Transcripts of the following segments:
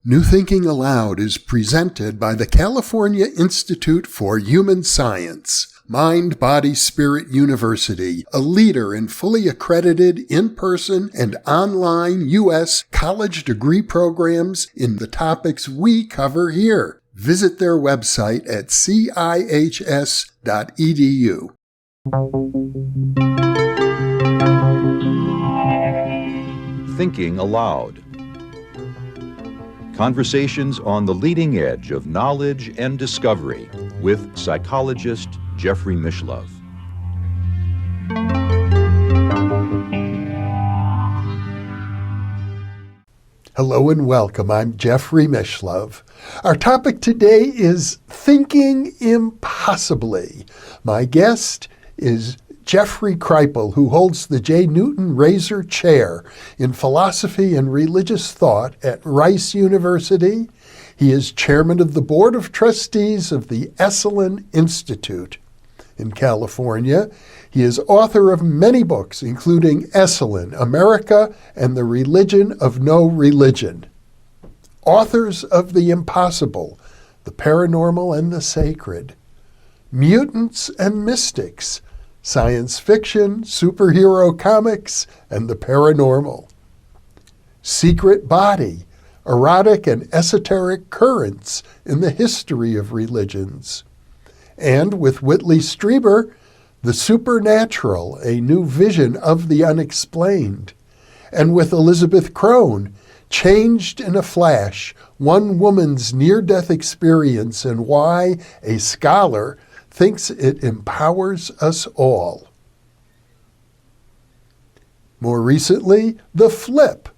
New Thinking Aloud is presented by the California Institute for Human Science, Mind, Body, Spirit University, a leader in fully accredited in-person and online U.S. college degree programs in the topics we cover here. Visit their website at cihs.edu. Thinking Aloud. Conversations on the leading edge of knowledge and discovery with psychologist Jeffrey Mishlove. Hello and welcome. I'm Jeffrey Mishlove. Our topic today is Thinking Impossibly. My guest is Jeffrey Kripal, who holds the J. Newton Razor Chair in Philosophy and Religious Thought at Rice University. He is chairman of the Board of Trustees of the Bigelow Institute in California. He is author of many books, including Bigelow, America and the Religion of No Religion. Authors of The Impossible, The Paranormal and the Sacred, Mutants and Mystics, Science Fiction, Superhero Comics, and the Paranormal, Secret Body, Erotic and Esoteric Currents in the History of Religions, and with Whitley Strieber, The Supernatural, A New Vision of the Unexplained, and with Elizabeth Crone, Changed in a Flash, One Woman's Near-Death Experience and Why a Scholar Thinks It Empowers Us All. More recently, The Flip,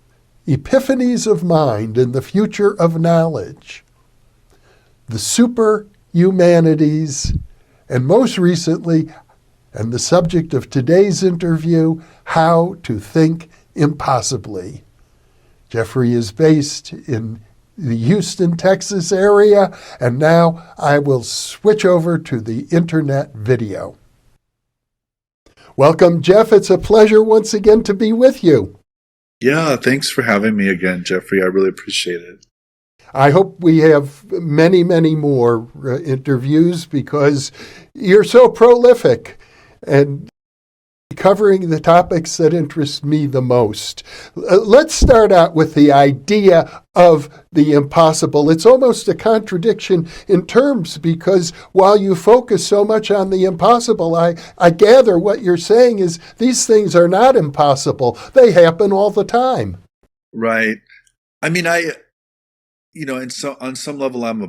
Epiphanies of Mind and the Future of Knowledge, The Super-Humanities, and most recently, and the subject of today's interview, How to Think Impossibly. Jeffrey is based in the Houston, Texas area, and now I will switch over to the internet video. Welcome, Jeff. It's a pleasure once again to be with you. Yeah, thanks for having me again, Jeffrey. I really appreciate it. I hope we have many, many more interviews because you're so prolific and covering the topics that interest me the most. Let's start out with the idea of the impossible. It's almost a contradiction in terms because while you focus so much on the impossible, I gather what you're saying is these things are not impossible. They happen all the time. Right. I mean, and so on some level, I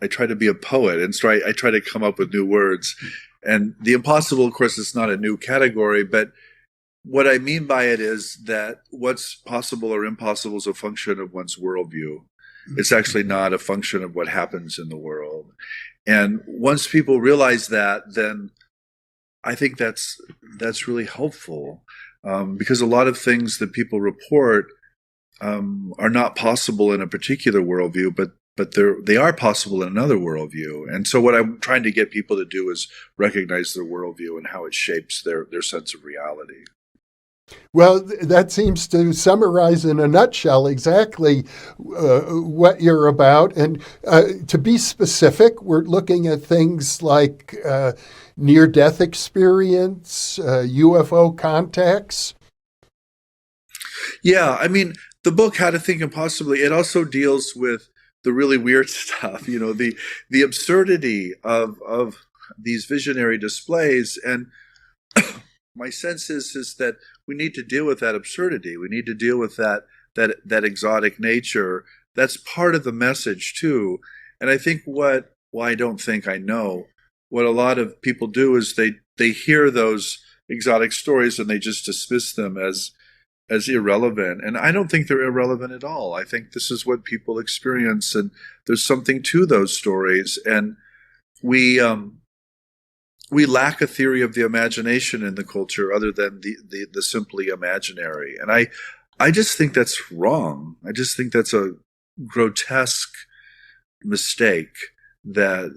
try to be a poet, and so I try to come up with new words. And the impossible, of course, is not a new category, but what I mean by it is that what's possible or impossible is a function of one's worldview. It's actually not a function of what happens in the world. And once people realize that, then I think that's really helpful, because a lot of things that people report are not possible in a particular worldview, but they are possible in another worldview. And so what I'm trying to get people to do is recognize their worldview and how it shapes their sense of reality. Well, that seems to summarize in a nutshell exactly what you're about. And to be specific, we're looking at things like near-death experience, UFO contacts. Yeah, I mean, the book, How to Think Impossibly, it also deals with the really weird stuff, the absurdity of these visionary displays. And my sense is that we need to deal with that absurdity. We need to deal with that exotic nature. That's part of the message too. And I think I know what a lot of people do is they hear those exotic stories and they just dismiss them as irrelevant. And I don't think they're irrelevant at all. I think this is what people experience, and there's something to those stories. And we lack a theory of the imagination in the culture other than the simply imaginary. And I just think that's wrong. I just think that's a grotesque mistake that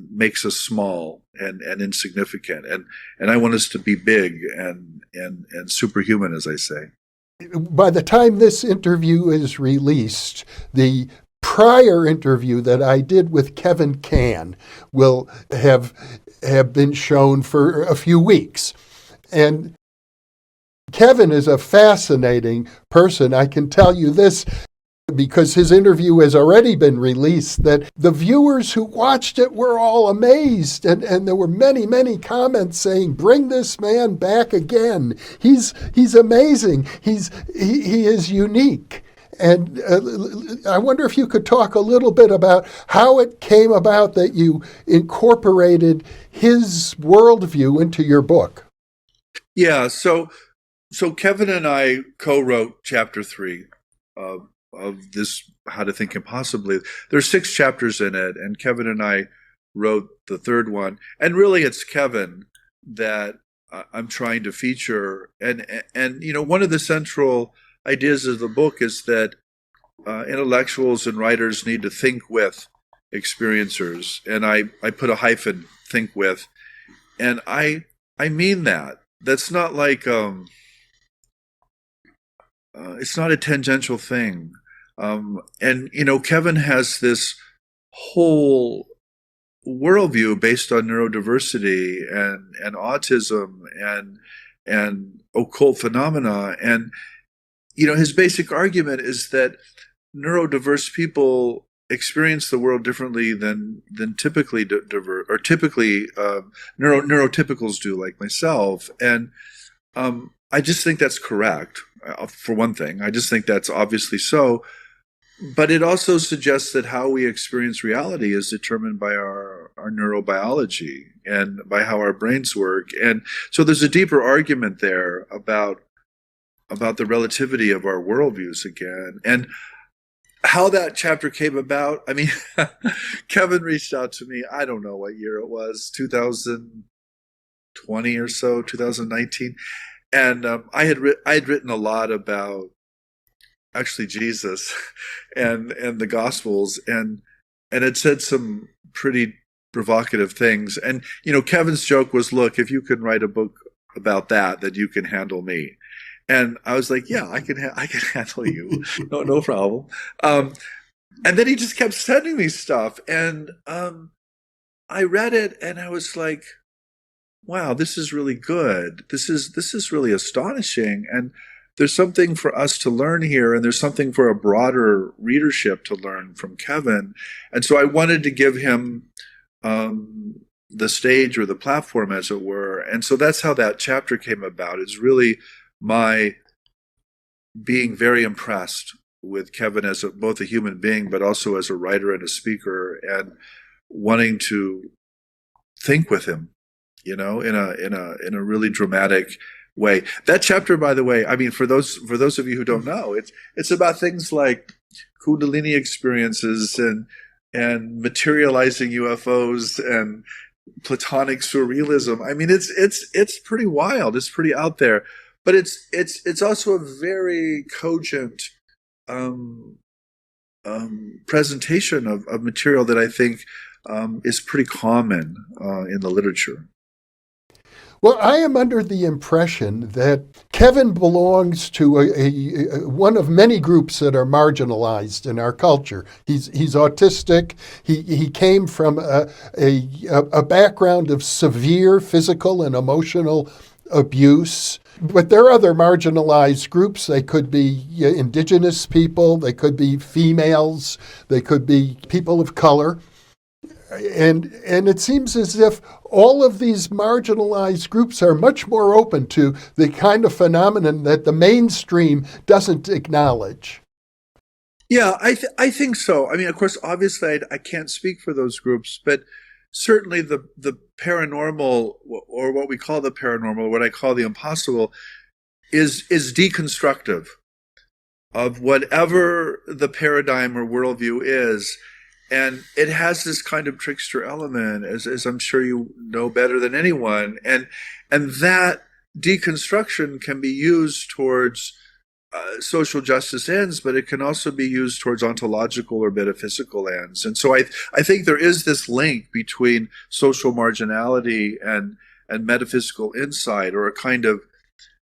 makes us small and insignificant. And I want us to be big and superhuman, as I say. by the time this interview is released, the prior interview that I did with Kevin Cann will have been shown for a few weeks. And Kevin is a fascinating person. I can tell you this because his interview has already been released, that the viewers who watched it were all amazed. And there were many, many comments saying, bring this man back again. He's amazing. He is unique. And I wonder if you could talk a little bit about how it came about that you incorporated his worldview into your book. Yeah, so Kevin and I co-wrote chapter 3 of this How to Think Impossibly. There's 6 chapters in it, and Kevin and I wrote the third one. And really, it's Kevin that I'm trying to feature. And one of the central ideas of the book is that intellectuals and writers need to think with experiencers. And I put a hyphen, think with. And I mean that. That's not like it's not a tangential thing. And Kevin has this whole worldview based on neurodiversity and autism and occult phenomena. And his basic argument is that neurodiverse people experience the world differently than typically diverse, or typically neurotypicals do, like myself. And I just think that's correct. For one thing, I just think that's obviously so. But it also suggests that how we experience reality is determined by our neurobiology and by how our brains work. And so there's a deeper argument there about the relativity of our worldviews again. And how that chapter came about, I mean, Kevin reached out to me, I don't know what year it was, 2020 or so, 2019. And I had written a lot about actually Jesus and the Gospels, and had said some pretty provocative things. And Kevin's joke was, look, if you can write a book about that, then you can handle me. And I was like, yeah, I can handle you, no problem. And then he just kept sending me stuff, and I read it, and I was like, wow, this is really good. This is really astonishing. And there's something for us to learn here, and there's something for a broader readership to learn from Kevin. And so I wanted to give him the stage or the platform, as it were. And so that's how that chapter came about. It's really my being very impressed with Kevin as both a human being, but also as a writer and a speaker, and wanting to think with him, in a really dramatic way. That chapter, by the way, I mean, for those of you who don't know, it's about things like Kundalini experiences and materializing UFOs and Platonic surrealism. I mean, it's pretty wild. It's pretty out there, but it's also a very cogent presentation of material that I think is pretty common in the literature. Well, I am under the impression that Kevin belongs to one of many groups that are marginalized in our culture. He's autistic. He came from a background of severe physical and emotional abuse. But there are other marginalized groups. They could be indigenous people. They could be females. They could be people of color. And it seems as if all of these marginalized groups are much more open to the kind of phenomenon that the mainstream doesn't acknowledge. Yeah, I think so. I mean, of course, obviously, I can't speak for those groups, but certainly the paranormal, or what we call the paranormal, what I call the impossible, is deconstructive of whatever the paradigm or worldview is. And it has this kind of trickster element, as I'm sure you know better than anyone. And that deconstruction can be used towards social justice ends, but it can also be used towards ontological or metaphysical ends. And so I think there is this link between social marginality and metaphysical insight, or a kind of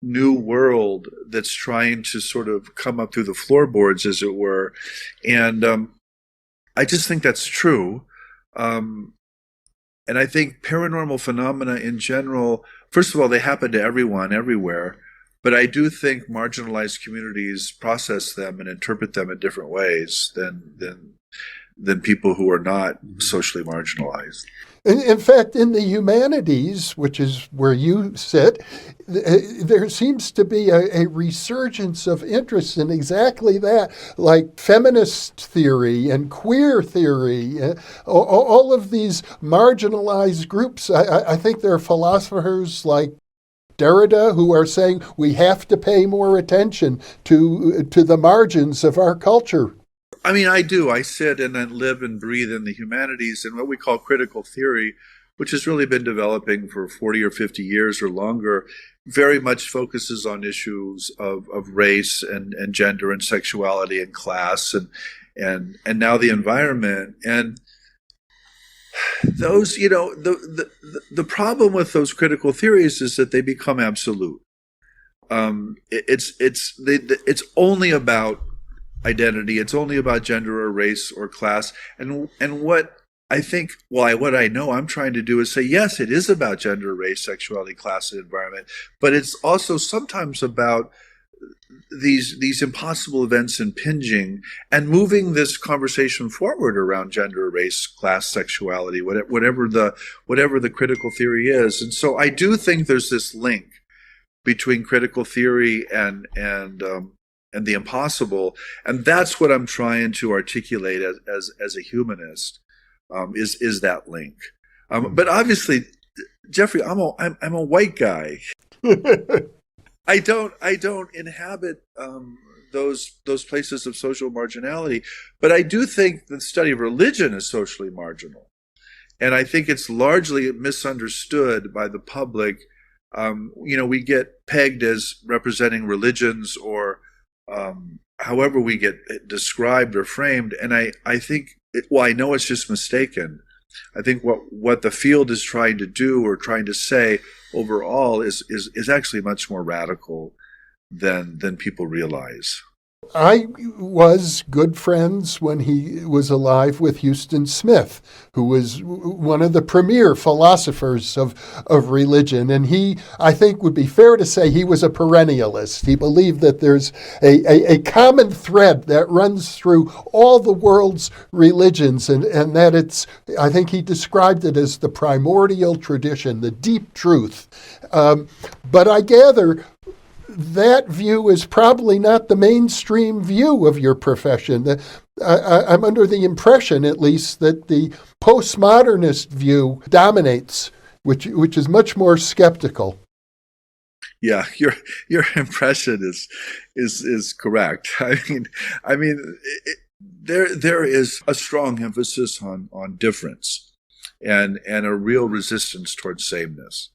new world that's trying to sort of come up through the floorboards, as it were. And I just think that's true. And I think paranormal phenomena in general, first of all, they happen to everyone, everywhere. But I do think marginalized communities process them and interpret them in different ways than people who are not socially marginalized. In fact, in the humanities, which is where you sit, there seems to be a resurgence of interest in exactly that, like feminist theory and queer theory, all of these marginalized groups. I think there are philosophers like Derrida who are saying we have to pay more attention to the margins of our culture. I mean, I do. I sit and I live and breathe in the humanities, and what we call critical theory, which has really been developing for 40 or 50 years or longer, very much focuses on issues of race and gender and sexuality and class and now the environment. And those, the problem with those critical theories is that they become absolute. It's only about identity. It's only about gender or race or class. And what I think, what I know I'm trying to do is say, yes, it is about gender, race, sexuality, class, and environment, but it's also sometimes about these impossible events impinging and moving this conversation forward around gender, race, class, sexuality, whatever the critical theory is. And so I do think there's this link between critical theory and the impossible, and that's what I'm trying to articulate as a humanist, is that link. But obviously, Jeffrey, I'm a white guy. I don't inhabit those places of social marginality, but I do think the study of religion is socially marginal, and I think it's largely misunderstood by the public. We get pegged as representing religions or however we get described or framed, and I think, I know it's just mistaken. I think what the field is trying to do or trying to say overall is actually much more radical than people realize. I was good friends when he was alive with Houston Smith, who was one of the premier philosophers of religion. And he, I think, would be fair to say he was a perennialist. He believed that there's a common thread that runs through all the world's religions, and that it's, I think he described it as the primordial tradition, the deep truth. But I gather that view is probably not the mainstream view of your profession. I'm under the impression, at least, that the postmodernist view dominates, which is much more skeptical. Yeah, your impression is correct. I mean, there is a strong emphasis on difference and a real resistance towards sameness,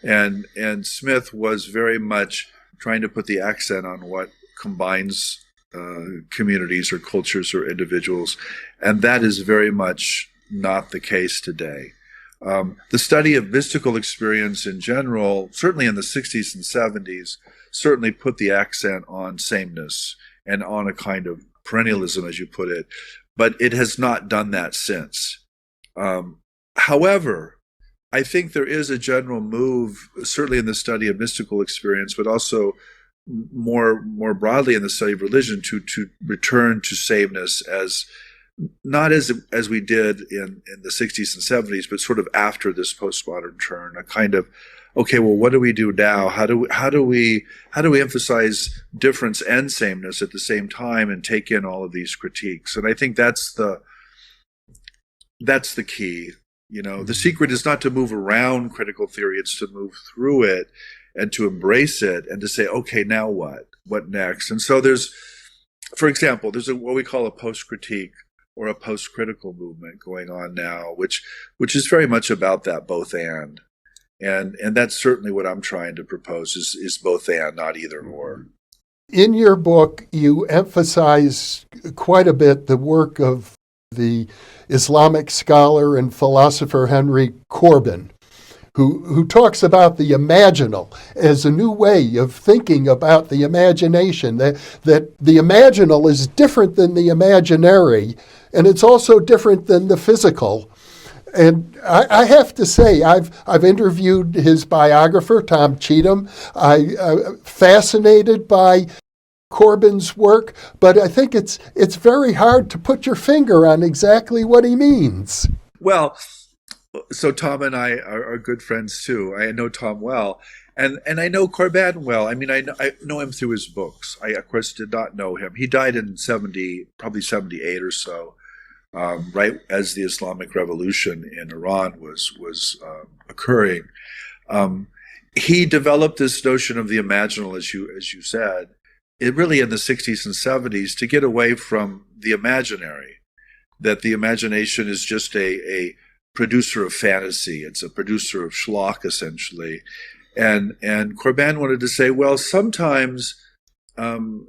and Smith was very much trying to put the accent on what combines communities or cultures or individuals, and that is very much not the case today. The study of mystical experience in general, certainly in the 60s and 70s, certainly put the accent on sameness and on a kind of perennialism, as you put it, but it has not done that since. However, I think there is a general move, certainly in the study of mystical experience, but also more broadly in the study of religion, to return to sameness as not as we did in the 60s and 70s, but sort of after this postmodern turn, a kind of, okay, well, what do we do now? How do we emphasize difference and sameness at the same time and take in all of these critiques? And I think that's the key. The secret is not to move around critical theory, it's to move through it and to embrace it and to say, okay, now what? What next? And so there's, for example, there's what we call a post-critique or a post-critical movement going on now, which is very much about that both and that's certainly what I'm trying to propose is both and, not either or. In your book, you emphasize quite a bit the work of the Islamic scholar and philosopher Henry Corbin, who talks about the imaginal as a new way of thinking about the imagination, that the imaginal is different than the imaginary, and it's also different than the physical. And I have to say, I've interviewed his biographer, Tom Cheatham. I'm fascinated by Corbin's work, but I think it's very hard to put your finger on exactly what he means. Well, so Tom and I are good friends too. I know Tom well, and I know Corbin well. I mean, I know him through his books. I, of course, did not know him. He died in probably 78 or so, right as the Islamic Revolution in Iran was occurring. He developed this notion of the imaginal, as you said, it really in the 60s and 70s, to get away from the imaginary, that the imagination is just a producer of fantasy. It's a producer of schlock, essentially. And Corbin wanted to say, well, sometimes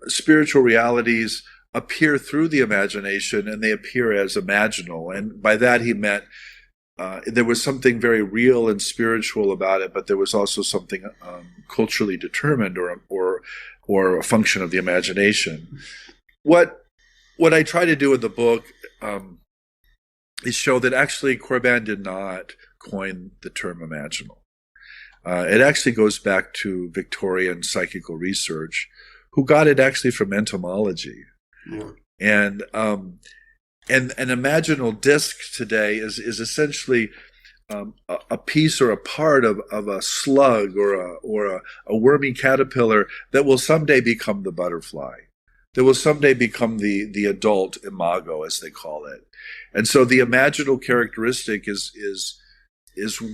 spiritual realities appear through the imagination, and they appear as imaginal. And by that he meant there was something very real and spiritual about it, but there was also something culturally determined or a function of the imagination. What I try to do in the book is show that actually Corbin did not coin the term imaginal. It actually goes back to Victorian psychical research, who got it actually from entomology. Yeah. And an imaginal disc today is essentially a piece or a part of a slug or a wormy caterpillar that will someday become the butterfly, that will someday become the adult imago, as they call it. And so the imaginal characteristic is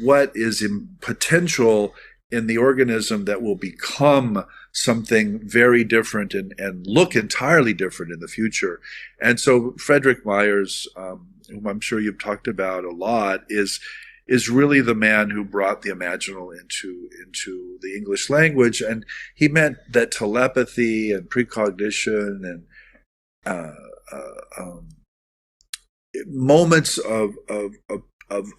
what is in potential in the organism that will become something very different and look entirely different in the future. And so Frederick Myers, whom I'm sure you've talked about a lot, is really the man who brought the imaginal into the English language. And he meant that telepathy and precognition and moments of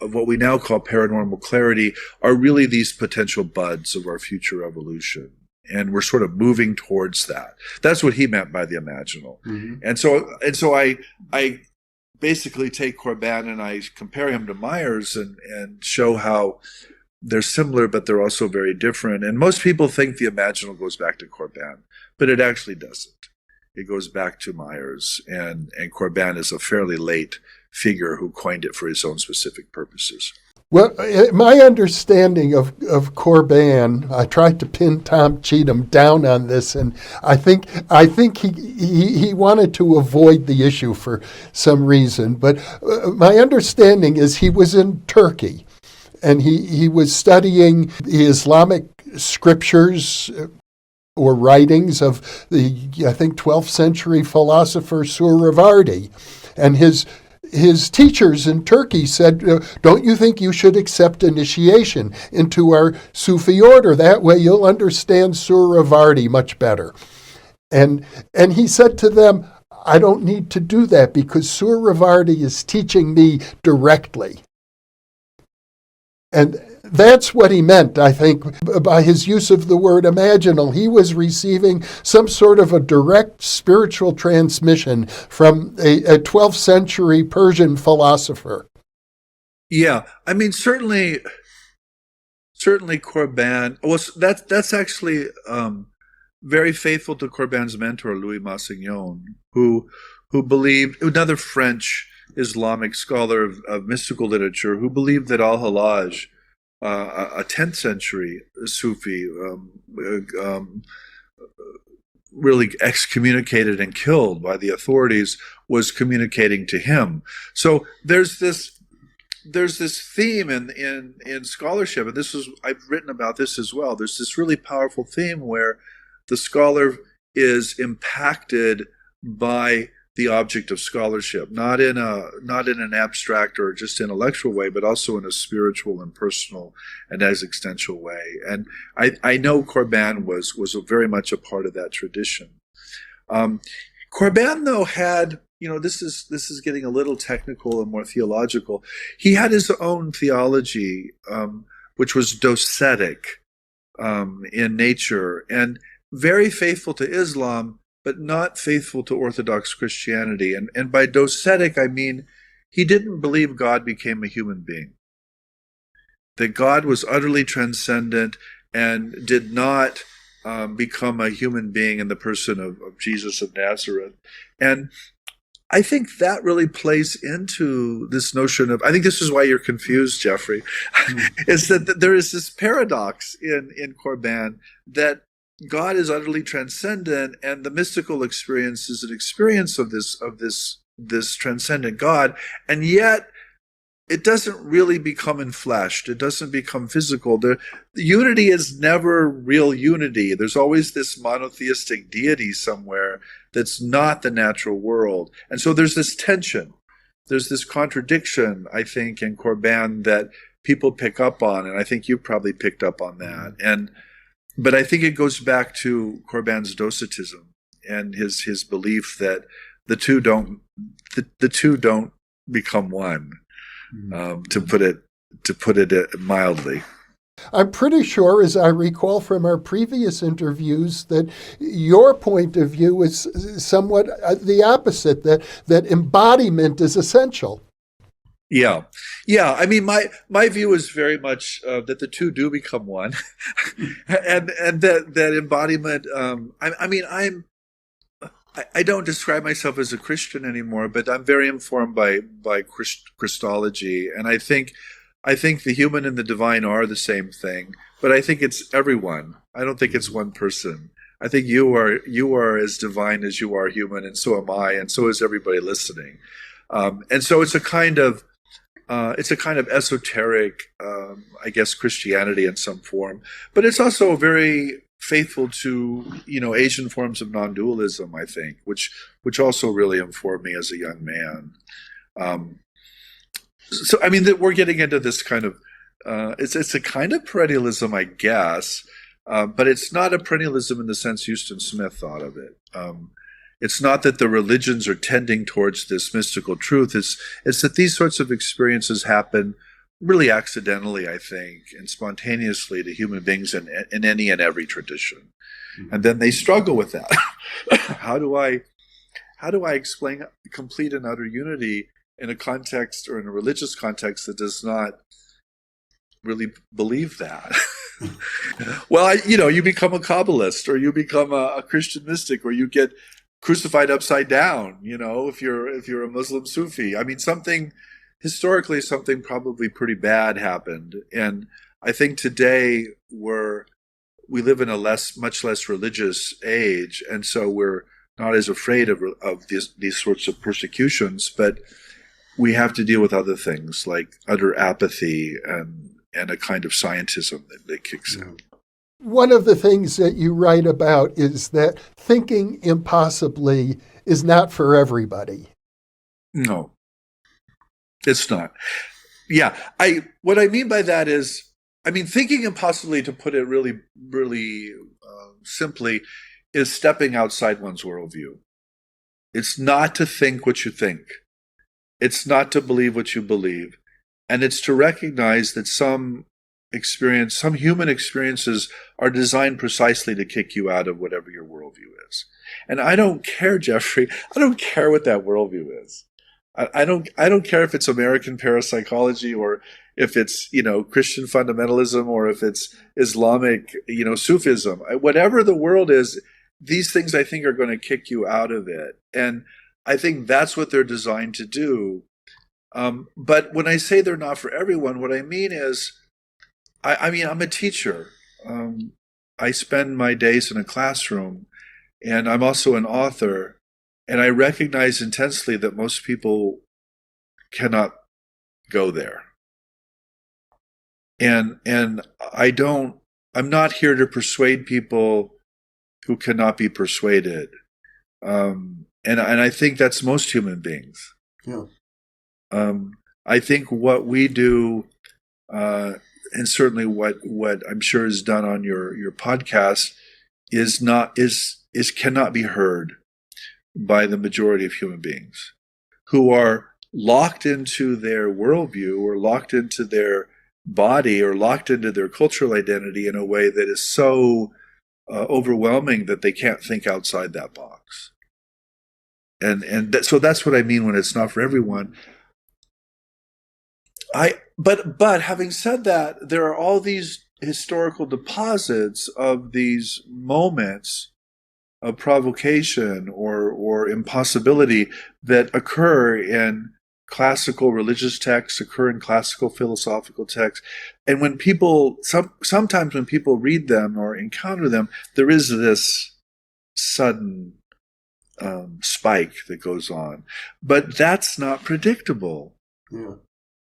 what we now call paranormal clarity are really these potential buds of our future evolution. And we're sort of moving towards that. That's what he meant by the imaginal. Mm-hmm. And so I basically take Corbin and I compare him to Myers and show how they're similar, but they're also very different. And most people think the imaginal goes back to Corbin, but it actually doesn't. It goes back to Myers, and Corbin is a fairly late figure who coined it for his own specific purposes. Well, my understanding of Corbin, I tried to pin Tom Cheatham down on this, and I think he wanted to avoid the issue for some reason. But my understanding is he was in Turkey, and he was studying the Islamic scriptures or writings of the, I think, 12th century philosopher Suhrawardi, and his teachers in Turkey said, don't you think you should accept initiation into our Sufi order? That way you'll understand Suhrawardi much better. And he said to them, I don't need to do that because Suhrawardi is teaching me directly. And that's what he meant, I think, by his use of the word imaginal. He was receiving some sort of a direct spiritual transmission from a 12th century Persian philosopher. Yeah, I mean, certainly Corbin, well, that's actually very faithful to Corbin's mentor, Louis Massignon, who believed, another French Islamic scholar of mystical literature, who believed that Al-Hallaj, a 10th century Sufi, really excommunicated and killed by the authorities, was communicating to him. So there's this theme in scholarship, and I've written about this as well. There's this really powerful theme where the scholar is impacted by the object of scholarship, not in an abstract or just intellectual way, but also in a spiritual and personal and existential way. And I know Corbin was very much a part of that tradition. Corbin, though, had, this is getting a little technical and more theological. He had his own theology, which was docetic in nature, and very faithful to Islam, but not faithful to Orthodox Christianity. And by docetic, I mean he didn't believe God became a human being, that God was utterly transcendent and did not become a human being in the person of Jesus of Nazareth. And I think that really plays into this notion of, I think this is why you're confused, Jeffrey, is that there is this paradox in Corbin that God is utterly transcendent, and the mystical experience is an experience of this transcendent God, and yet it doesn't really become enfleshed. It doesn't become physical. The unity is never real unity. There's always this monotheistic deity somewhere that's not the natural world. And so there's this tension. There's this contradiction, I think, in Corbin that people pick up on, and I think you probably picked up on that. But I think it goes back to Corbin's docetism and his belief that the two don't become one. To put it mildly. I'm pretty sure, as I recall from our previous interviews, that your point of view is somewhat the opposite, that embodiment is essential. Yeah. I mean, my view is very much that the two do become one, and that embodiment. I don't describe myself as a Christian anymore, but I'm very informed by Christology, and I think the human and the divine are the same thing. But I think it's everyone. I don't think it's one person. I think you are as divine as you are human, and so am I, and so is everybody listening. And so it's a kind of esoteric, I guess, Christianity in some form, but it's also very faithful to Asian forms of non-dualism, I think, which also really informed me as a young man. So I mean that we're getting into this kind of it's a kind of perennialism, I guess, but it's not a perennialism in the sense Houston Smith thought of it. It's not that the religions are tending towards this mystical truth. It's that these sorts of experiences happen really accidentally, I think, and spontaneously to human beings in any and every tradition. And then they struggle with that. How do I explain complete and utter unity in a context or in a religious context that does not really believe that? Well, you become a Kabbalist, or you become a Christian mystic, or you get crucified upside down, if you're a Muslim Sufi. I mean, historically, something probably pretty bad happened. And I think today we live in a much less religious age, and so we're not as afraid of these sorts of persecutions, but we have to deal with other things like utter apathy and a kind of scientism that kicks in. One of the things that you write about is that thinking impossibly is not for everybody. No. It's not. Yeah. What I mean by that is, thinking impossibly, to put it really, really simply, is stepping outside one's worldview. It's not to think what you think. It's not to believe what you believe. And it's to recognize that some human experiences are designed precisely to kick you out of whatever your worldview is. And I don't care, Jeffrey. I don't care what that worldview is. I don't care if it's American parapsychology, or if it's Christian fundamentalism, or if it's Islamic Sufism. Whatever the world is, these things I think are going to kick you out of it, and I think that's what they're designed to do. But when I say they're not for everyone, what I mean is, I'm a teacher. I spend my days in a classroom, and I'm also an author. And I recognize intensely that most people cannot go there. And I'm not here to persuade people who cannot be persuaded. And I think that's most human beings. Yeah. I think what we do, and certainly what I'm sure is done on your podcast, cannot be heard by the majority of human beings who are locked into their worldview, or locked into their body or locked into their cultural identity in a way that is so overwhelming that they can't think outside that box. So that's what I mean when it's not for everyone. But having said that, there are all these historical deposits of these moments of provocation or impossibility that occur in classical religious texts, occur in classical philosophical texts. And when people, sometimes when people read them or encounter them, there is this sudden spike that goes on. But that's not predictable. Yeah.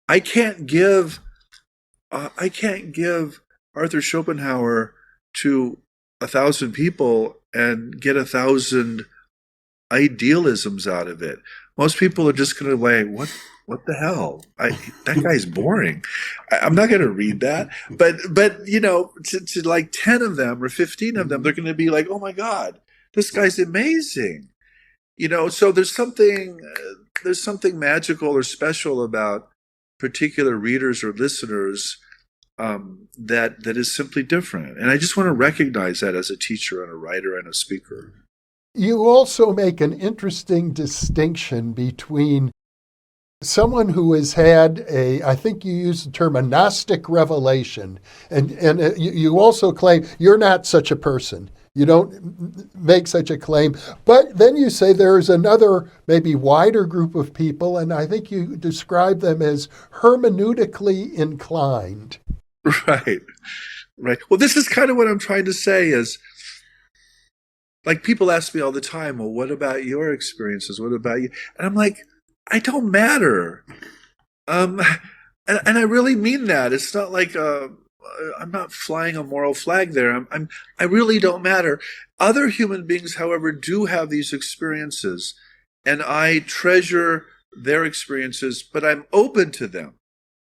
I can't give Arthur Schopenhauer to 1,000 people and get 1,000 idealisms out of it. Most people are just going to like, what the hell? That guy's boring. I'm not going to read that. But to like 10 of them or 15 of them, they're going to be like, oh my God, this guy's amazing. So there's something magical or special about particular readers or listeners that is simply different. And I just want to recognize that as a teacher and a writer and a speaker. You also make an interesting distinction between someone who has had I think you use the term a Gnostic revelation, and you also claim you're not such a person. You don't make such a claim. But then you say there's another, maybe wider group of people, and I think you describe them as hermeneutically inclined. Right. Well, this is kind of what I'm trying to say is, like, people ask me all the time, well, what about your experiences? What about you? And I'm like, I don't matter. And I really mean that. It's not like I'm not flying a moral flag there. I really don't matter. Other human beings, however, do have these experiences, and I treasure their experiences, but I'm open to them.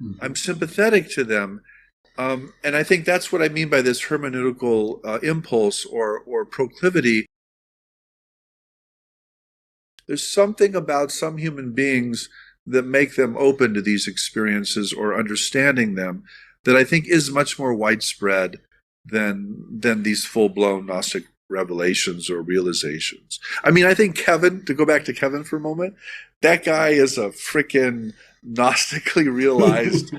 Mm-hmm. I'm sympathetic to them. And I think that's what I mean by this hermeneutical impulse or proclivity. There's something about some human beings that make them open to these experiences or understanding them that I think is much more widespread than these full-blown Gnostic revelations or realizations. I mean, I think Kevin, to go back to Kevin for a moment, that guy is a freaking Gnostically realized,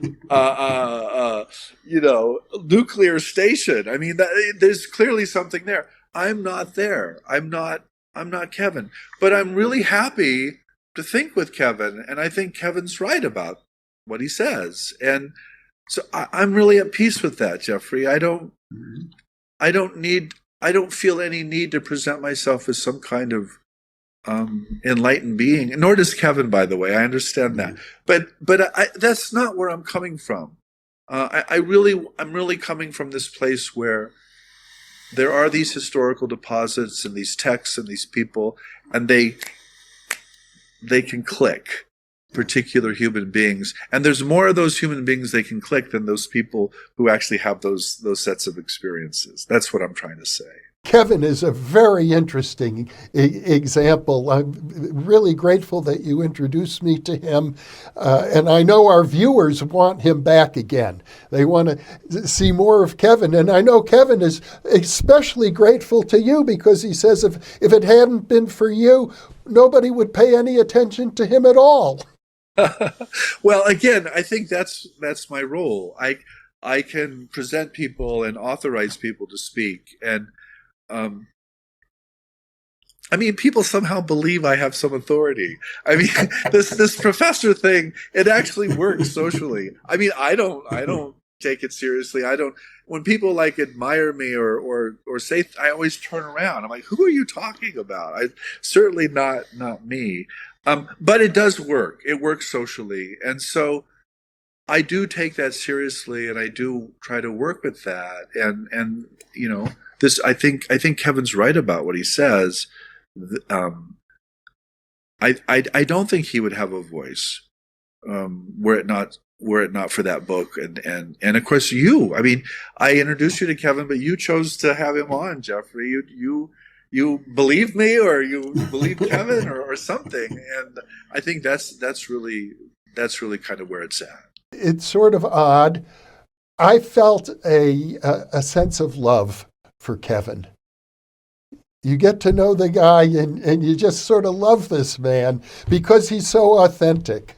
nuclear station. I mean, there's clearly something there. I'm not there. I'm not Kevin. But I'm really happy to think with Kevin, and I think Kevin's right about what he says. And so I'm really at peace with that, Jeffrey. I don't feel any need to present myself as some kind of enlightened being, nor does Kevin, by the way. I understand that, but that's not where I'm coming from. I'm really coming from this place where there are these historical deposits and these texts and these people, and they can click particular human beings, and there's more of those human beings they can click than those people who actually have those sets of experiences. That's what I'm trying to say. Kevin is a very interesting example. I'm really grateful that you introduced me to him. And I know our viewers want him back again. They want to see more of Kevin. And I know Kevin is especially grateful to you because he says if it hadn't been for you, nobody would pay any attention to him at all. Well, again, I think that's my role. I can present people and authorize people to speak. And I mean, people somehow believe I have some authority. I mean, this professor thing, it actually works socially. I mean, I don't take it seriously. When people like admire me or say, I always turn around. I'm like, who are you talking about? Certainly not me. But it does work. It works socially. And so I do take that seriously, and I do try to work with that. And this, I think Kevin's right about what he says. I don't think he would have a voice were it not for that book and of course you. I mean, I introduced you to Kevin, but you chose to have him on, Jeffrey. You believe me, or you believe Kevin, or something. And I think that's really kind of where it's at. It's sort of odd. I felt a sense of love for Kevin. You get to know the guy and you just sort of love this man because he's so authentic.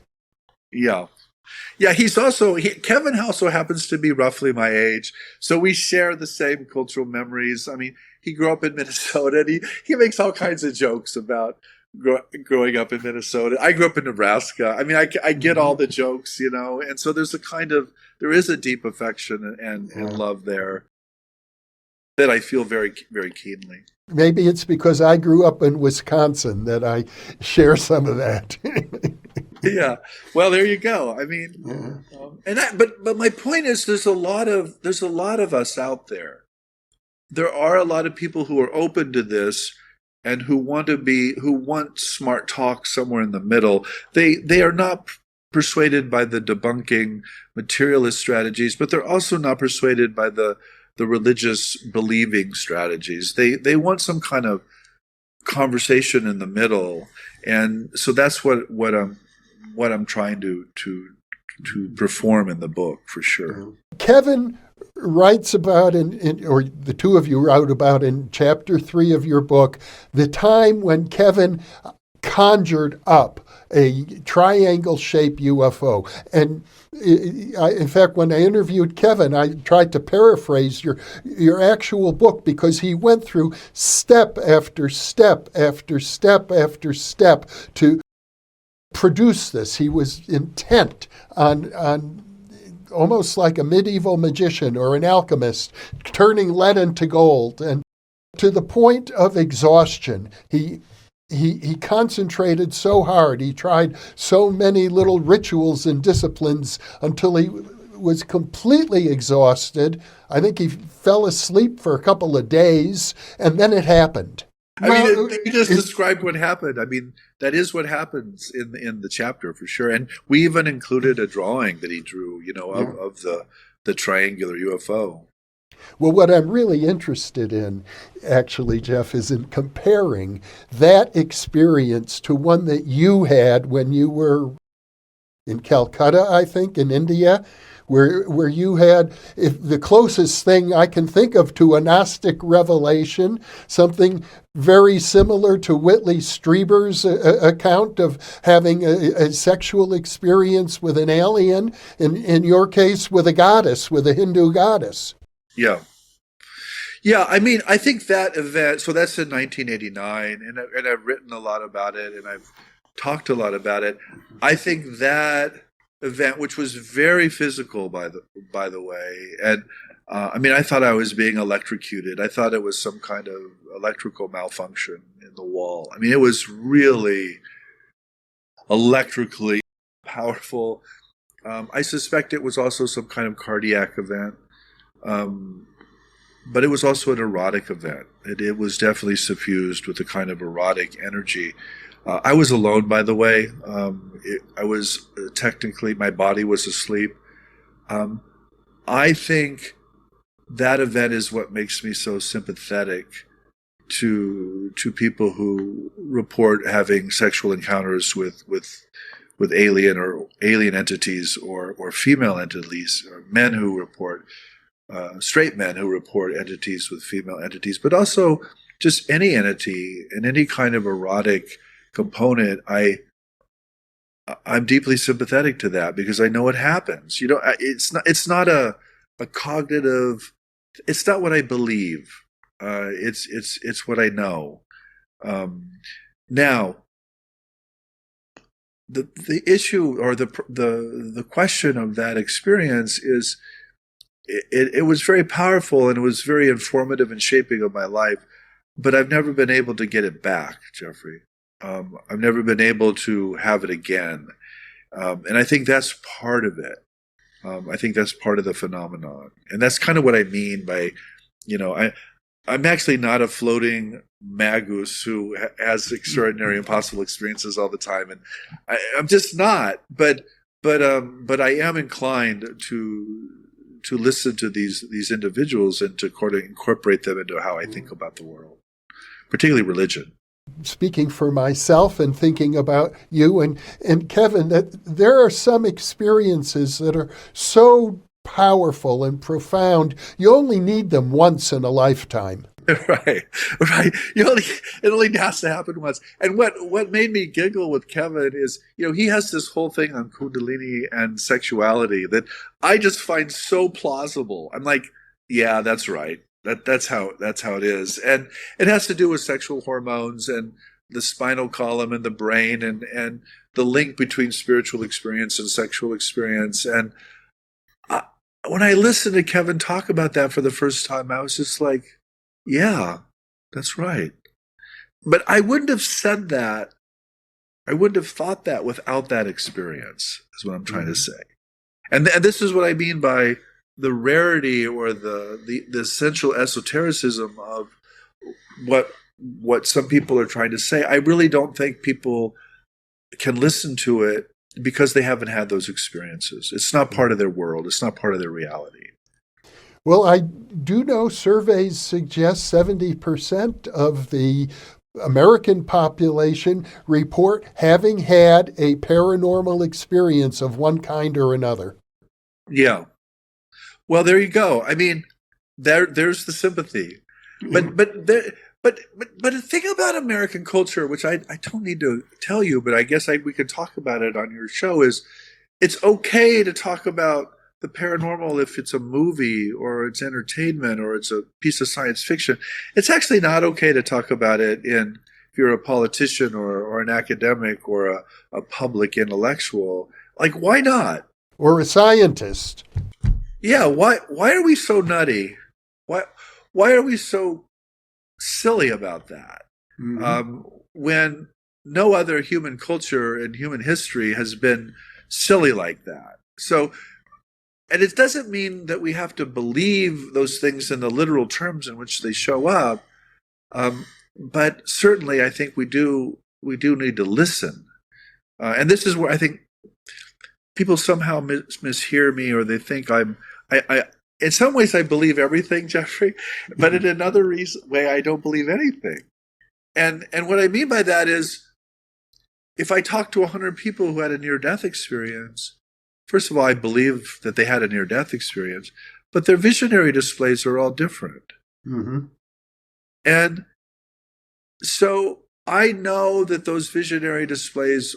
Yeah. Yeah, Kevin also happens to be roughly my age, so we share the same cultural memories. I mean, he grew up in Minnesota, and he makes all kinds of jokes about growing up in Minnesota. I grew up in Nebraska. I mean, I get all the jokes, and so there is a deep affection and love there that I feel very, very keenly. Maybe it's because I grew up in Wisconsin that I share some of that. Yeah. Well, there you go. I mean, but my point is, there's a lot of us out there. There are a lot of people who are open to this and who want smart talk somewhere in the middle. They are not persuaded by the debunking materialist strategies, but they're also not persuaded by the religious believing strategies. They want some kind of conversation in the middle, and so that's what I'm trying to perform in the book, for sure. Kevin writes about, or the two of you wrote about in chapter 3 of your book, the time when Kevin conjured up a triangle-shaped UFO. And in fact, when I interviewed Kevin, I tried to paraphrase your actual book, because he went through step after step after step after step to produce this. He was intent on almost like a medieval magician or an alchemist, turning lead into gold. And to the point of exhaustion, he concentrated so hard. He tried so many little rituals and disciplines until he was completely exhausted. I think he fell asleep for a couple of days, and then it happened. You just described what happened. I mean, that is what happens in the chapter, for sure. And we even included a drawing that he drew, of the triangular UFO. Well, what I'm really interested in, actually, Jeff, is in comparing that experience to one that you had when you were in Calcutta, I think, in India, where you had the closest thing I can think of to a Gnostic revelation, something very similar to Whitley Strieber's account of having a sexual experience with an alien, in your case with a goddess, with a Hindu goddess. Yeah. Yeah, I mean, I think that event, so that's in 1989, and I've written a lot about it, and I've talked a lot about it. I think that event, which was very physical, by the way, and I mean, I thought I was being electrocuted. I thought it was some kind of electrical malfunction in the wall. I mean, it was really electrically powerful. I suspect it was also some kind of cardiac event. But it was also an erotic event. It was definitely suffused with a kind of erotic energy. I was alone, by the way. I was technically, my body was asleep. I think that event is what makes me so sympathetic to people who report having sexual encounters with alien entities or female entities, or men who report. Straight men who report entities with female entities, but also just any entity and any kind of erotic component. I'm deeply sympathetic to that, because I know it happens. It's not a cognitive. It's not what I believe. It's what I know. Now, the issue, or the question of that experience is. It was very powerful, and it was very informative and shaping of my life, but I've never been able to get it back, Jeffrey. I've never been able to have it again. And I think that's part of it. I think that's part of the phenomenon. And that's kind of what I mean by, I'm actually not a floating magus who has extraordinary impossible experiences all the time. And I'm just not, but I am inclined to listen to these individuals and to incorporate them into how I think about the world, particularly religion. Speaking for myself and thinking about you and Kevin, that there are some experiences that are so powerful and profound. You only need them once in a lifetime. Right. It only has to happen once. And what made me giggle with Kevin is, he has this whole thing on Kundalini and sexuality that I just find so plausible. I'm like, yeah, that's right. That's how it is. And it has to do with sexual hormones and the spinal column and the brain and the link between spiritual experience and sexual experience. And when I listened to Kevin talk about that for the first time, I was just like, yeah, that's right. But I wouldn't have said that. I wouldn't have thought that without that experience, is what I'm trying to say. And this is what I mean by the rarity or the essential esotericism of what some people are trying to say. I really don't think people can listen to it because they haven't had those experiences. It's not part of their world. It's not part of their reality. Well, I do know surveys suggest 70% of the American population report having had a paranormal experience of one kind or another. Yeah. Well, there you go. I mean, there's the sympathy. But the thing about American culture, which I don't need to tell you, but I guess we could talk about it on your show, is it's okay to talk about the paranormal if it's a movie or it's entertainment or it's a piece of science fiction. It's actually not okay to talk about it if you're a politician or an academic or a public intellectual. Like, why not? Or a scientist. Yeah, why are we so nutty? Why are we so silly about that? Mm-hmm. When no other human culture in human history has been silly like that. So, and it doesn't mean that we have to believe those things in the literal terms in which they show up. But certainly I think we do need to listen. And this is where I think people somehow mishear me, or they think I in some ways I believe everything, Jeffrey, but in another way I don't believe anything. And what I mean by that is, if I talk to 100 people who had a near-death experience, first of all, I believe that they had a near-death experience, but their visionary displays are all different. Mm-hmm. And so I know that those visionary displays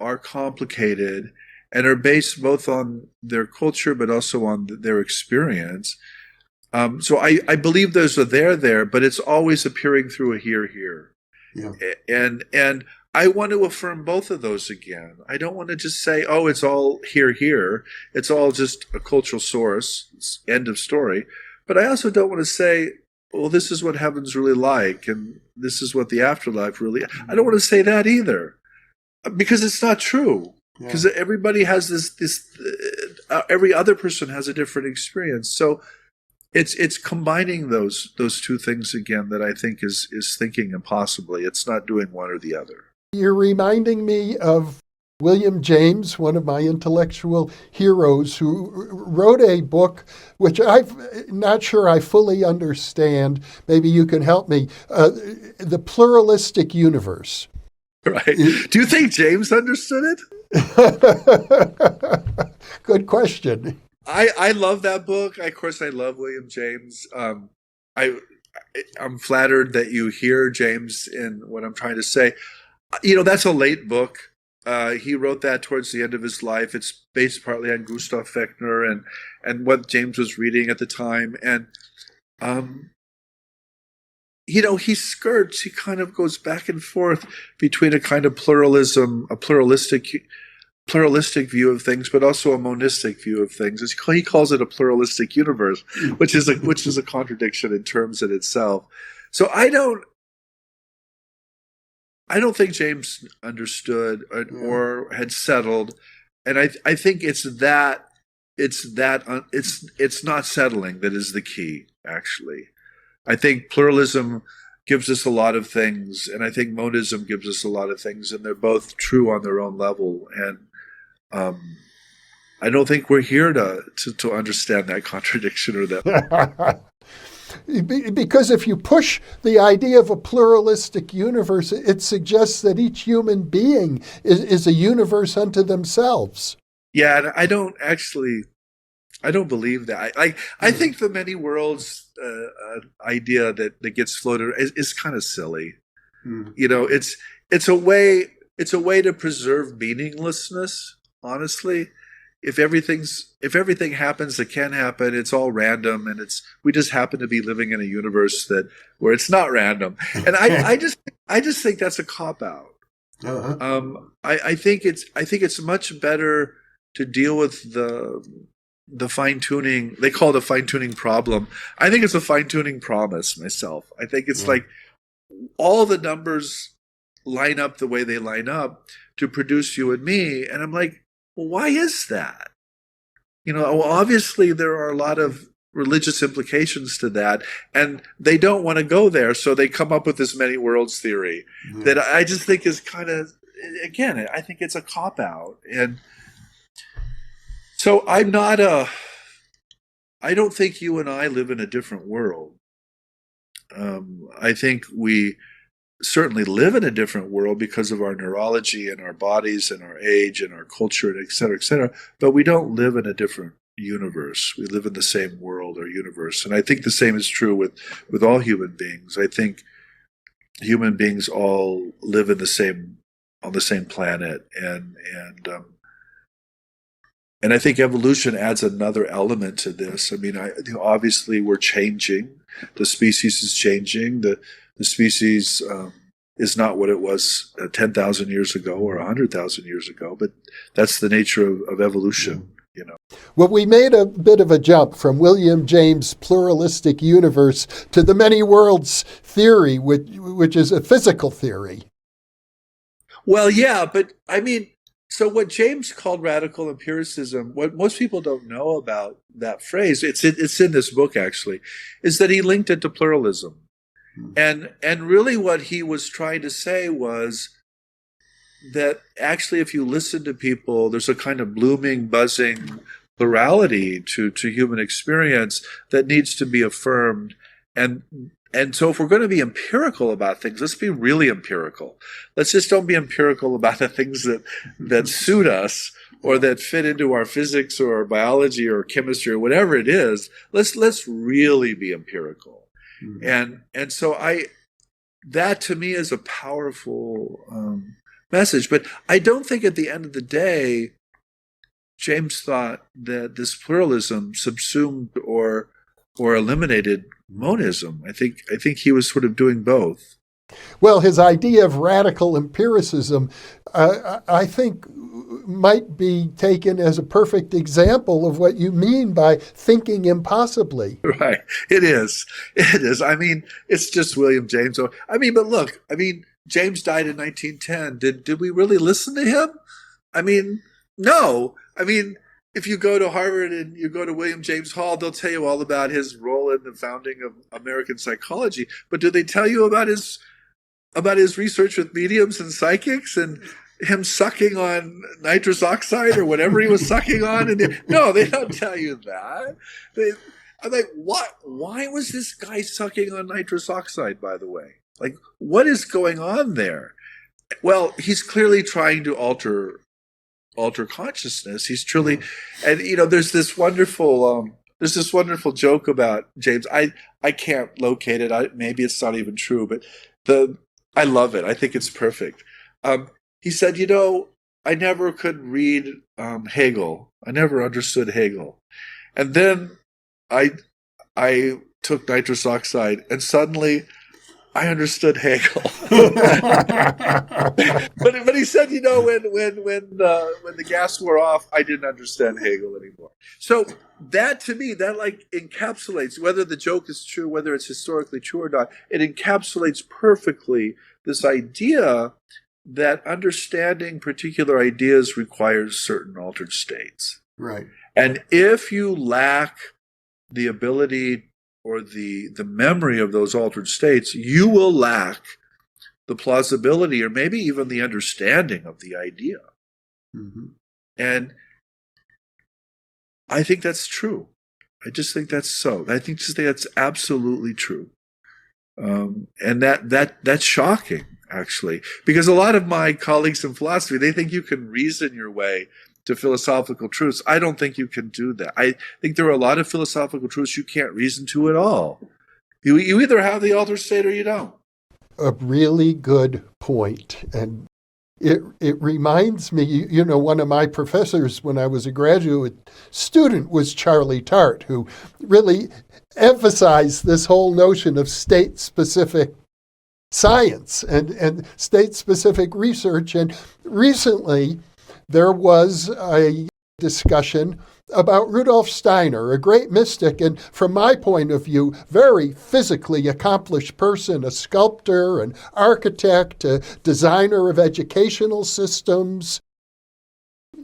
are complicated and are based both on their culture but also on their experience. So I believe those are there, but it's always appearing through a here. Yeah. And I want to affirm both of those again. I don't want to just say, oh, it's all here. It's all just a cultural source. It's end of story. But I also don't want to say, well, this is what heaven's really like, and this is what the afterlife really. I don't want to say that either, because it's not true. Because everybody has this. Every other person has a different experience. So it's combining those two things again that I think is thinking impossibly. It's not doing one or the other. You're reminding me of William James, one of my intellectual heroes, who wrote a book which I'm not sure I fully understand. Maybe you can help me. The Pluralistic Universe. Right. Do you think James understood it? Good question. I love that book. Of course, I love William James. I'm flattered that you hear James in what I'm trying to say. That's a late book. He wrote that towards the end of his life. It's based partly on Gustav Fechner and what James was reading at the time. And, he kind of goes back and forth between a kind of pluralism, a pluralistic view of things, but also a monistic view of things. He calls it a pluralistic universe, which is a contradiction in terms in itself. So I don't think James understood or had settled, and I think it's not settling that is the key. Actually, I think pluralism gives us a lot of things, and I think monism gives us a lot of things, and they're both true on their own level. And I don't think we're here to understand that contradiction or that. Because if you push the idea of a pluralistic universe, it suggests that each human being is a universe unto themselves. Yeah, and I don't actually I don't believe that. I think the many worlds idea that gets floated is kind of silly. You know, it's a way to preserve meaninglessness. Honestly, if everything happens that can happen, it's all random, and we just happen to be living in a universe where it's not random. And I just think that's a cop out. I think it's much better to deal with the fine tuning. They call it a fine tuning problem. I think it's a fine tuning promise myself. I think it's like all the numbers line up the way they line up to produce you and me. And I'm like, well, why is that? You know, well, obviously there are a lot of religious implications to that, and they don't want to go there. So they come up with this many worlds theory that I just think is kind of, again, I think it's a cop out. And so I don't think you and I live in a different world. I think we certainly live in a different world because of our neurology and our bodies and our age and our culture and et cetera, but we don't live in a different universe. We live in the same world or universe. And I think the same is true with all human beings. I think human beings all live on the same planet, and I think evolution adds another element to this. I mean, obviously we're changing. The species is changing. The species is not what it was 10,000 years ago or 100,000 years ago, but that's the nature of evolution, you know. Well, we made a bit of a jump from William James' pluralistic universe to the many worlds theory, which is a physical theory. Well, yeah, but I mean, so what James called radical empiricism, what most people don't know about that phrase, it's in this book actually, is that he linked it to pluralism. And really what he was trying to say was that actually if you listen to people, there's a kind of blooming, buzzing plurality to human experience that needs to be affirmed. And so if we're going to be empirical about things, let's be really empirical. Let's just don't be empirical about the things that suit us or that fit into our physics or biology or chemistry or whatever it is. Let's really be empirical. And so that to me is a powerful message. But I don't think at the end of the day, James thought that this pluralism subsumed or eliminated monism. I think he was sort of doing both. Well, his idea of radical empiricism, I think, might be taken as a perfect example of what you mean by thinking impossibly. Right. It is. I mean, it's just William James. I mean, but look, James died in 1910. Did we really listen to him? I mean, no. I mean, if you go to Harvard and you go to William James Hall, they'll tell you all about his role in the founding of American psychology. But do they tell you about his research with mediums and psychics and him sucking on nitrous oxide or whatever he was sucking on? No, they don't tell you that. I'm like, what? Why was this guy sucking on nitrous oxide, by the way? Like, what is going on there? Well, he's clearly trying to alter consciousness. He's truly, and there's this wonderful joke about James. I can't locate it. Maybe it's not even true, but I love it. I think it's perfect. He said, I never could read Hegel. I never understood Hegel, and then I took nitrous oxide, and suddenly I understood Hegel. but he said, when the gas wore off, I didn't understand Hegel anymore. So that to me, that like encapsulates, whether the joke is true, whether it's historically true or not, it encapsulates perfectly this idea that understanding particular ideas requires certain altered states. Right. And if you lack the ability or the memory of those altered states, you will lack the plausibility or maybe even the understanding of the idea. Mm-hmm. And I think that's true. I just think that's so. I think that's absolutely true. And that's shocking, actually, because a lot of my colleagues in philosophy, they think you can reason your way to philosophical truths. I don't think you can do that. I think there are a lot of philosophical truths you can't reason to at all. You either have the altered state or you don't. A really good point. And it reminds me, one of my professors when I was a graduate student was Charlie Tart, who really emphasized this whole notion of state-specific science and state-specific research. And recently, there was a discussion about Rudolf Steiner, a great mystic, and from my point of view, very physically accomplished person, a sculptor, an architect, a designer of educational systems,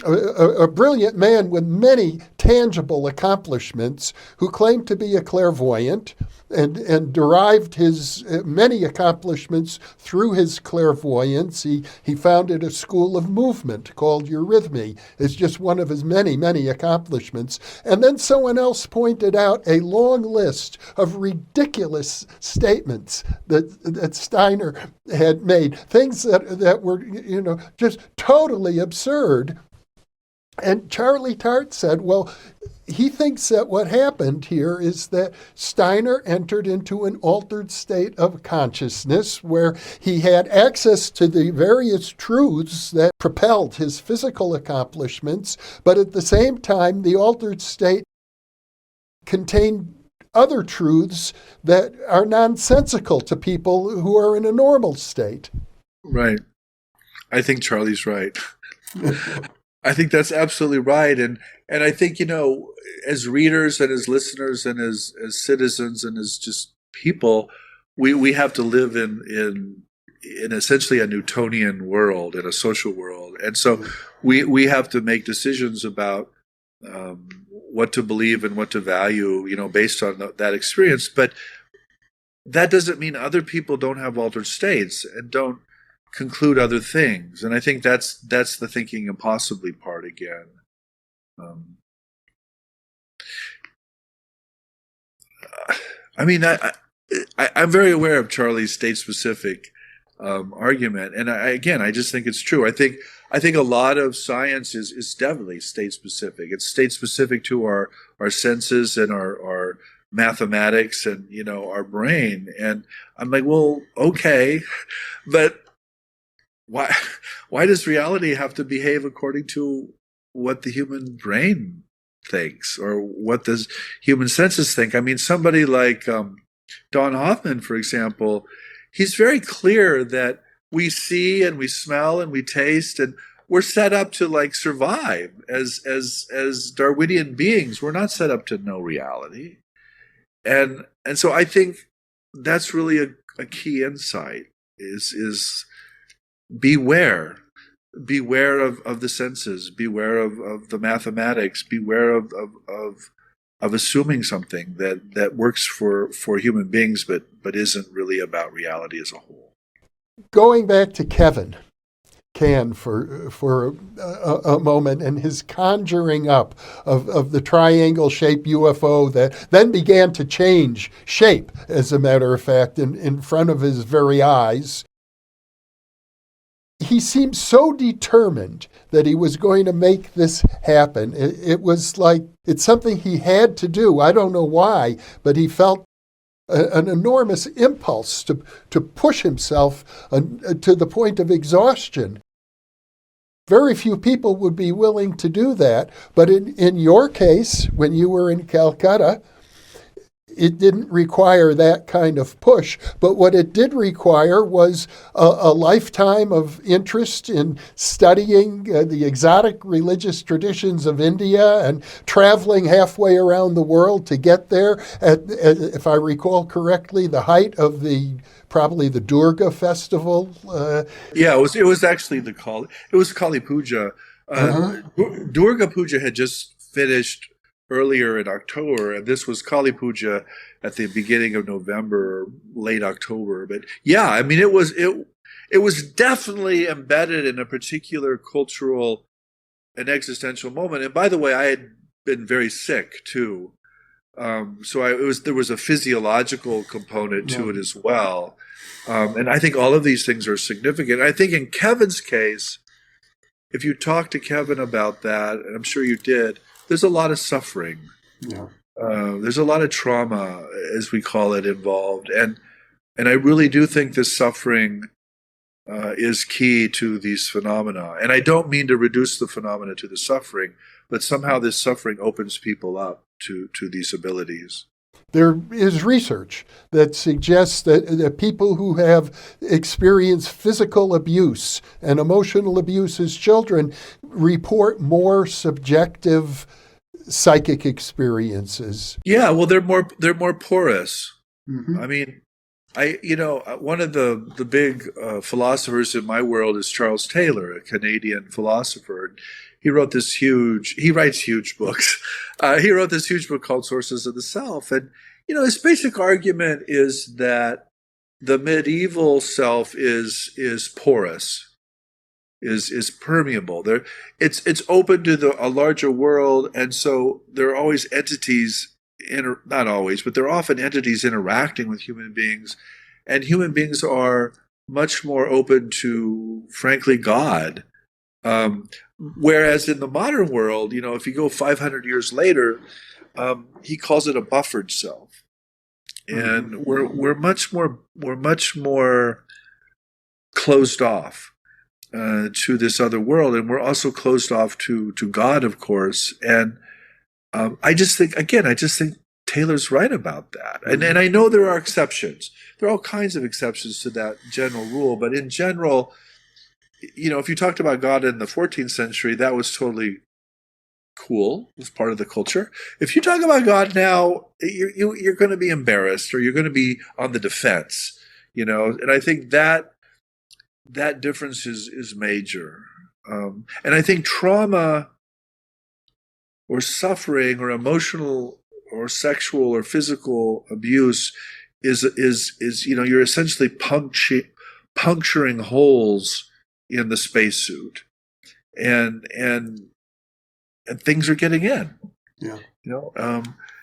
a brilliant man with many tangible accomplishments who claimed to be a clairvoyant and derived his many accomplishments through his clairvoyance. He founded a school of movement called eurythmy. It's just one of his many, many accomplishments. And then someone else pointed out a long list of ridiculous statements that Steiner had made, things that were, just totally absurd. And Charlie Tart said, well, he thinks that what happened here is that Steiner entered into an altered state of consciousness where he had access to the various truths that propelled his physical accomplishments, but at the same time, the altered state contained other truths that are nonsensical to people who are in a normal state. Right. I think Charlie's right. I think that's absolutely right. And I think, as readers and as listeners and as citizens and as just people, we have to live in essentially a Newtonian world, in a social world. And so we have to make decisions about what to believe and what to value, based on that experience. But that doesn't mean other people don't have altered states and don't conclude other things. And I think that's the thinking impossibly part again. I'm very aware of Charlie's state-specific argument, and I just think it's true. I think a lot of science is definitely state-specific. It's state-specific to our senses and our mathematics and our brain. And I'm like, well, okay, but why does reality have to behave according to what the human brain thinks or what does human senses think? I mean, somebody like Don Hoffman, for example, he's very clear that we see and we smell and we taste and we're set up to survive as Darwinian beings. We're not set up to know reality. And so I think that's really a key insight is beware of the senses, beware of the mathematics, beware of assuming something that works for human beings but isn't really about reality as a whole. Going back to Cann for a moment and his conjuring up of the triangle-shaped UFO that then began to change shape, as a matter of fact, in front of his very eyes. He seemed so determined that he was going to make this happen. It was like it's something he had to do. I don't know why, but he felt an enormous impulse to push himself to the point of exhaustion. Very few people would be willing to do that. But in your case, when you were in Calcutta, it didn't require that kind of push. But what it did require was a lifetime of interest in studying the exotic religious traditions of India and traveling halfway around the world to get there at, if I recall correctly, the height of probably the Durga festival. Yeah, it was actually it was Kali Puja. Durga Puja had just finished earlier in October, and this was Kali Puja at the beginning of November, or late October. But yeah, I mean, it was definitely embedded in a particular cultural and existential moment. And by the way, I had been very sick too, so there was a physiological component to it as well. And I think all of these things are significant. I think in Kevin's case, if you talk to Kevin about that, and I'm sure you did, there's a lot of suffering. Yeah. There's a lot of trauma, as we call it, involved, and I really do think this suffering is key to these phenomena. And I don't mean to reduce the phenomena to the suffering, but somehow this suffering opens people up to these abilities. There is research that suggests that people who have experienced physical abuse and emotional abuse as children report more subjective psychic experiences. Yeah, well, they're more porous. Mm-hmm. I mean, one of the big philosophers in my world is Charles Taylor, a Canadian philosopher. He writes huge books. He wrote this huge book called Sources of the Self. And, his basic argument is that the medieval self is porous, is permeable. It's open to a larger world. And so there are always entities, not always, but there are often entities interacting with human beings. And human beings are much more open to, frankly, God. Whereas in the modern world, if you go 500 years later, he calls it a buffered self, and we're much more closed off to this other world, and we're also closed off to God, of course. And I just think Taylor's right about that, and I know there are exceptions. There are all kinds of exceptions to that general rule, but in general, if you talked about God in the 14th century, that was totally cool. It was part of the culture. If you talk about God now, you're going to be embarrassed, or you're going to be on the defense, and I think that difference is major. And I think trauma or suffering or emotional or sexual or physical abuse is you're essentially puncturing holes in the spacesuit, and things are getting in. Yeah.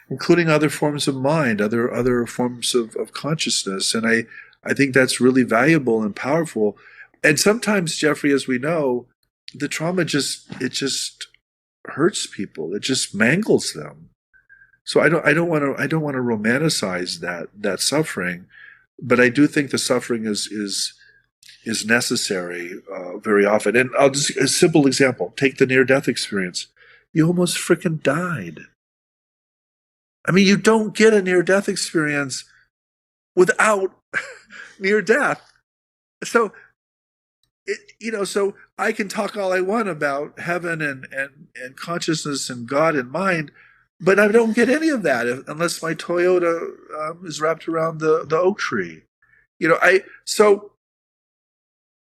Including other forms of mind, other forms of consciousness, and I think that's really valuable and powerful. And sometimes, Jeffrey, as we know, the trauma just hurts people. It just mangles them. So I don't want to romanticize that suffering, but I do think the suffering is necessary very often. And I'll just a simple example: take the near-death experience. You almost freaking died. I mean, you don't get a near-death experience without near death. So, so I can talk all I want about heaven and consciousness and God and mind, but I don't get any of that unless my Toyota is wrapped around the oak tree. So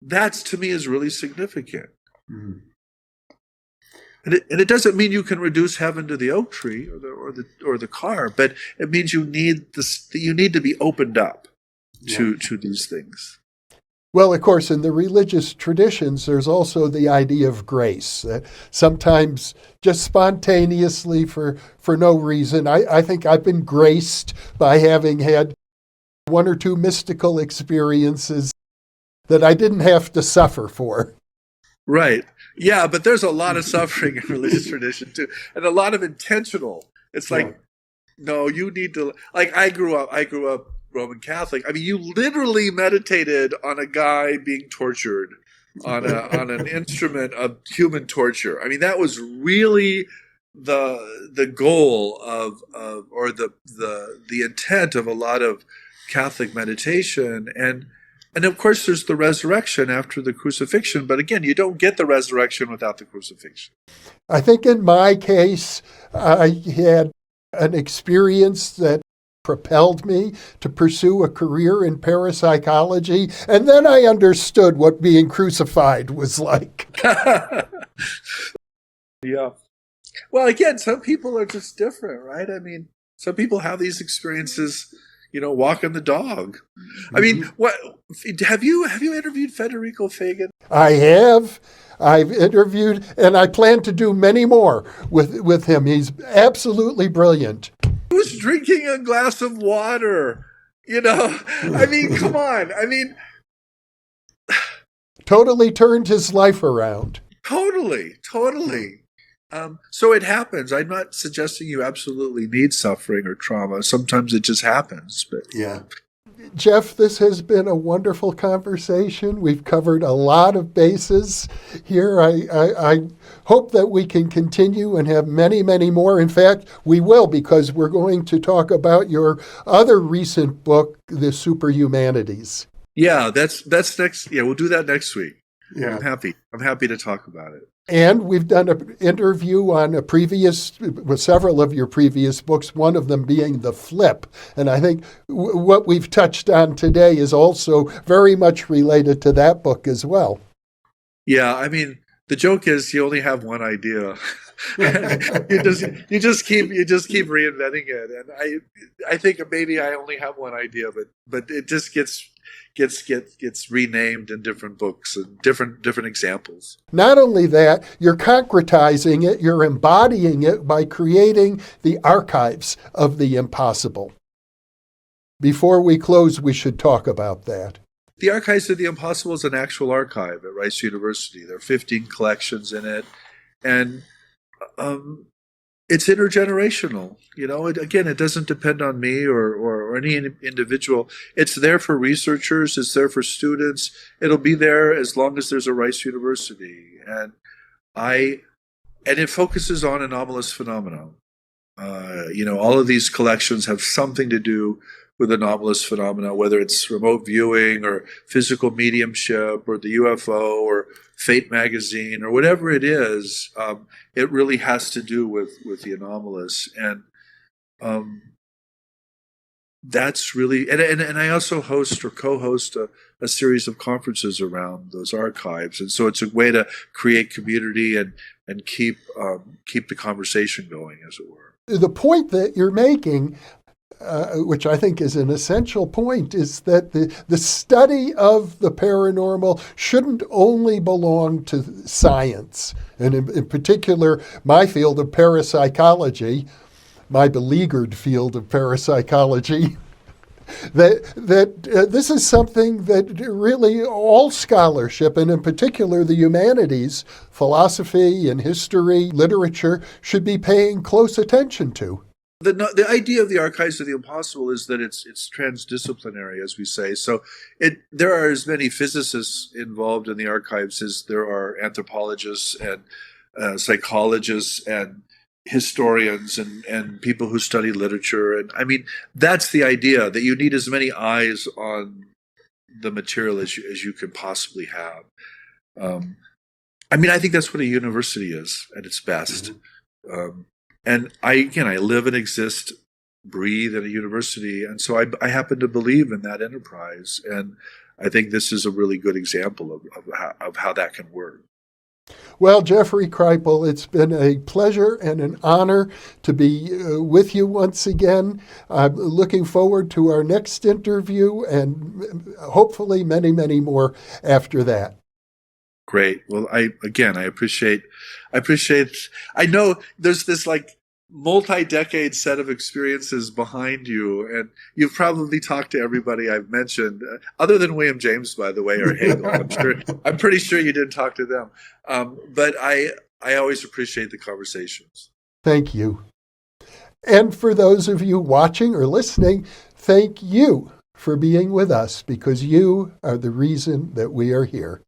that's, to me, is really significant. Mm. And it doesn't mean you can reduce heaven to the oak tree or the car, but it means you need to be opened up to these things. Well, of course, in the religious traditions, there's also the idea of grace, that sometimes just spontaneously for no reason. I think I've been graced by having had one or two mystical experiences that I didn't have to suffer for. Right. Yeah, but there's a lot of suffering in religious tradition too, and a lot of intentional. It's like, no, you need to. Like I grew up Roman Catholic. I mean, you literally meditated on a guy being tortured on an instrument of human torture. I mean, that was really the goal of or the intent of a lot of Catholic meditation. And of course, there's the resurrection after the crucifixion. But again, you don't get the resurrection without the crucifixion. I think in my case, I had an experience that propelled me to pursue a career in parapsychology. And then I understood what being crucified was like. Yeah. Well, again, some people are just different, right? I mean, some people have these experiences, walking the dog. I mean, what have you interviewed Federico Fagan? I have. I've interviewed, and I plan to do many more with him. He's absolutely brilliant. He was drinking a glass of water. I mean, come on. I mean, totally turned his life around. Totally, totally. So it happens. I'm not suggesting you absolutely need suffering or trauma. Sometimes it just happens. But Yeah. Jeff, this has been a wonderful conversation. We've covered a lot of bases here. I hope that we can continue and have many, many more. In fact, we will, because we're going to talk about your other recent book, The Superhumanities. yeah, that's next. Yeah, we'll do that next week. Yeah. I'm happy to talk about it. And we've done an interview on with several of your previous books, one of them being The Flip. And I think what we've touched on today is also very much related to that book as well. Yeah, I mean, the joke is you only have one idea. you just keep reinventing it. And I think maybe I only have one idea, but it just gets renamed in different books and different examples. Not only that, you're concretizing it, you're embodying it by creating the archives of the impossible. Before we close, we should talk about that. The Archives of the Impossible is an actual archive at Rice University. There are 15 collections in it, and it's intergenerational. You know, it doesn't depend on me or any individual. It's there for researchers. It's there for students. It'll be there as long as there's a Rice University, and it focuses on anomalous phenomena. All of these collections have something to do with anomalous phenomena, whether it's remote viewing or physical mediumship or the UFO or Fate magazine or whatever it is. It really has to do with the anomalous, and that's really. And I also host or co-host a series of conferences around those archives, and so it's a way to create community and keep the conversation going, as it were. The point that you're making, which I think is an essential point, is that the study of the paranormal shouldn't only belong to science, and in particular, my field of parapsychology, my beleaguered field of parapsychology, that this is something that really all scholarship, and in particular the humanities, philosophy and history, literature, should be paying close attention to. The idea of the Archives of the Impossible is that it's transdisciplinary, as we say. So there are as many physicists involved in the archives as there are anthropologists and psychologists and historians and people who study literature. And I mean, that's the idea, that you need as many eyes on the material as you can possibly have. I mean, I think that's what a university is at its best. Mm-hmm. And I live and exist, breathe at a university. And so I happen to believe in that enterprise. And I think this is a really good example of how that can work. Well, Jeffrey Kripal, it's been a pleasure and an honor to be with you once again. I'm looking forward to our next interview and hopefully many, many more after that. Great. Well, I appreciate, I know there's this multi-decade set of experiences behind you, and you've probably talked to everybody I've mentioned, other than William James, by the way, or Hegel. I'm pretty sure you didn't talk to them. But I always appreciate the conversations. Thank you. And for those of you watching or listening, thank you for being with us, because you are the reason that we are here.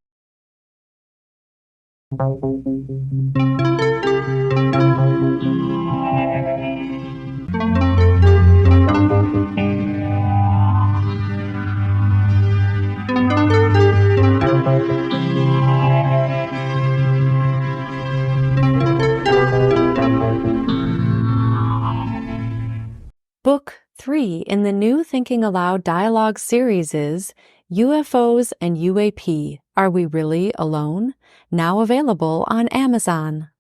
Book 3 in the new Thinking Aloud dialogue series is UFOs and UAP, Are We Really Alone? Now available on Amazon.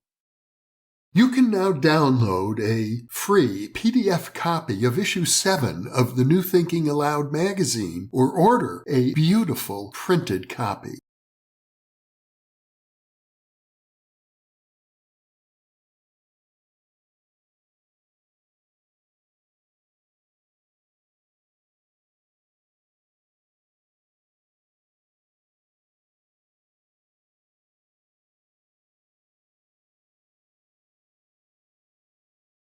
You can now download a free PDF copy of issue 7 of the New Thinking Aloud magazine, or order a beautiful printed copy.